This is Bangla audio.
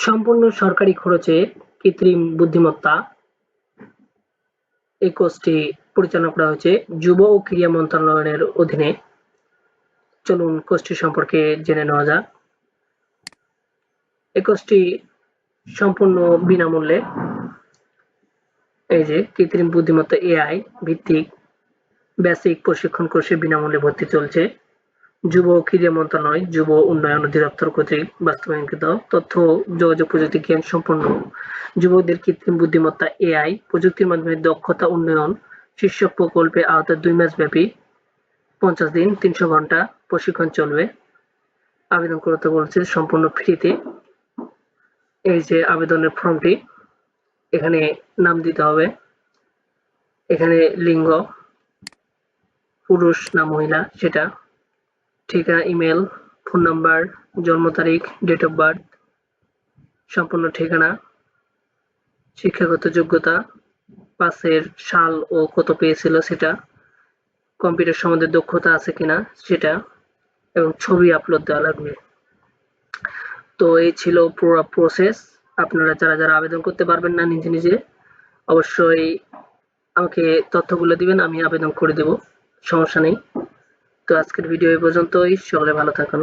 সম্পূর্ণ সরকারি খরচে কৃত্রিম বুদ্ধিমত্তা এই কোর্সটি পরিচালনা করা হয়েছে যুব ও ক্রীড়া মন্ত্রণালয়ের অধীনে। চলুন কোর্সটি সম্পর্কে জেনে নেওয়া যাক। এই কোর্সটি সম্পূর্ণ বিনামূল্যে। এই যে কৃত্রিম বুদ্ধিমত্তা এআই ভিত্তিক বেসিক প্রশিক্ষণ কোর্সে বিনামূল্যে ভর্তি চলছে। যুব ও ক্রীড়া মন্ত্রণালয়, যুব উন্নয়ন অধিদপ্তর কর্তৃক বাস্তবায়নকৃত তথ্য ও যোগাযোগ প্রযুক্তি জ্ঞান সম্পন্ন যুবকদের কৃত্রিম বুদ্ধিমত্তা এআই প্রযুক্তির মাধ্যমে দক্ষতা উন্নয়ন শীর্ষক প্রকল্পে আওতায় 2 মাস ব্যাপী 50 দিন 300 ঘন্টা প্রশিক্ষণ চলবে। আবেদন করতে বলছে সম্পূর্ণ ফ্রিতে। এই যে আবেদনের ফর্মটি, এখানে নাম দিতে হবে, এখানে লিঙ্গ পুরুষ না মহিলা সেটা, ঠিকানা, ইমেল, ফোন নাম্বার, জন্ম তারিখ, ডেট অফ বার্থ, সম্পূর্ণ ঠিকানা, শিক্ষাগত যোগ্যতা, পাসের সাল ও কত পেয়েছিল সেটা, কম্পিউটার সম্বন্ধে দক্ষতা আছে কিনা সেটা, এবং ছবি আপলোড দেওয়া লাগবে। তো এই ছিল পুরো প্রসেস। আপনারা যারা আবেদন করতে পারবেন না নিজে নিজে, অবশ্যই আমাকে তথ্যগুলো দিবেন, আমি আবেদন করে দেব, সমস্যা নেই। তো আজকের ভিডিও এই পর্যন্তই। সকলে ভালো থাকুন।